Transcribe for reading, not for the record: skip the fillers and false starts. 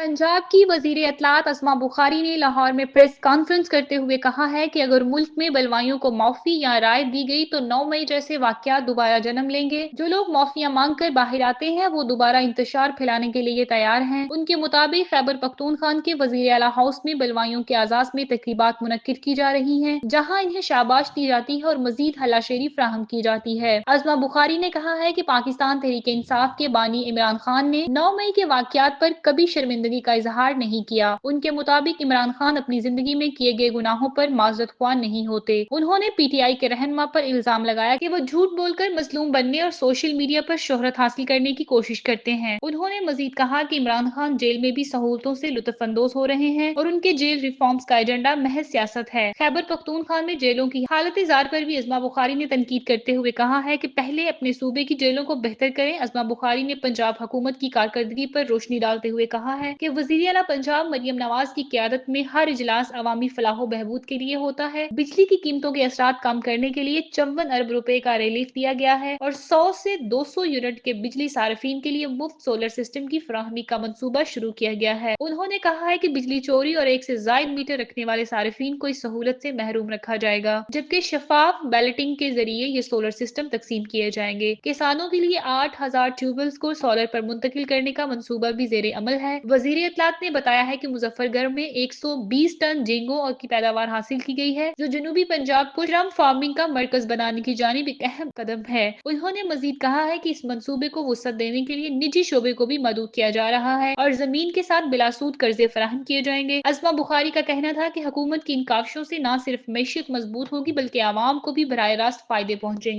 पंजाब की वजीर इत्तलात अस्मा बुखारी ने लाहौर में प्रेस कॉन्फ्रेंस करते हुए कहा है कि अगर मुल्क में बलवाइयों को माफी या राय दी गई तो 9 मई जैसे वाकयात दोबारा जन्म लेंगे। जो लोग माफिया मांग कर बाहर आते हैं वो दोबारा इंतशार फैलाने के लिए तैयार हैं। उनके मुताबिक खैबर पख्तूनख्वा के वजीर आला हाउस में बलवाइयों के आजाद में तकरीबात मुनक्किद की जा रही हैं, जहाँ इन्हें शाबाश दी जाती है और मजीद हलाशेरी फ्राहम की जाती है। अस्मा बुखारी ने कहा है कि पाकिस्तान तहरीक इंसाफ के बानी इमरान खान ने 9 मई के वाकयात पर कभी शर्मिंदगी का इजहार नहीं किया। उनके मुताबिक इमरान खान अपनी जिंदगी में किए गए गुनाहों पर माजरत ख्वाह नहीं होते। उन्होंने पीटीआई के रहनुमा पर इल्जाम लगाया कि वो झूठ बोलकर मजलूम बनने और सोशल मीडिया पर शोहरत हासिल करने की कोशिश करते हैं। उन्होंने मजीद कहा कि इमरान खान जेल में भी सहूलतों से लुत्फ अंदोज हो रहे हैं और उनके जेल रिफॉर्म्स का एजेंडा महज सियासत है। खैबर पख्तूनख्वा में जेलों की हालत जार पर भी अस्मा बुखारी ने तनकीद करते हुए कहा है कि पहले अपने सूबे की जेलों को बेहतर करें। अस्मा बुखारी ने पंजाब हुकूमत की कारकर्दगी पर रोशनी डालते हुए कहा है कि वज़ीर आला पंजाब मरियम नवाज की क़यादत में हर इजलास अवामी फलाह बहबूद के लिए होता है। बिजली की कीमतों के असरात कम करने के लिए 54 अरब रुपए का रिलीफ दिया गया है और 100 से 200 यूनिट के बिजली सार्फिन के लिए मुफ्त सोलर सिस्टम की फराहमी का मंसूबा शुरू किया गया है। उन्होंने कहा है कि बिजली चोरी और एक से जायद मीटर रखने वाले सार्फिन को इस सहूलत से महरूम रखा जाएगा, जबकि शफाफ बैलेटिंग के जरिए ये सोलर सिस्टम तकसीम किए जाएंगे। किसानों के लिए 8,000 ट्यूबवेल्स को सोलर पर मुंतकिल करने का मंसूबा भी जेर अमल है। वजीर इत्तलात ने बताया है कि मुजफ्फरगढ़ में 120 टन झींगों और की पैदावार हासिल की गई है, जो जनूबी पंजाब को श्रम फार्मिंग का मरकज बनाने की जानिब एक अहम कदम है। उन्होंने मजीद कहा है कि इस मंसूबे को वुसअत देने के लिए निजी शोबे को भी मदद किया जा रहा है और जमीन के साथ बिलासूद कर्जे फराहम किए जाएंगे। अस्मा बुखारी का कहना था कि हुकूमत की इन काविशों से न सिर्फ मैशियत मजबूत होगी बल्कि आवाम को भी बराह रास्त फायदे पहुंचेंगे।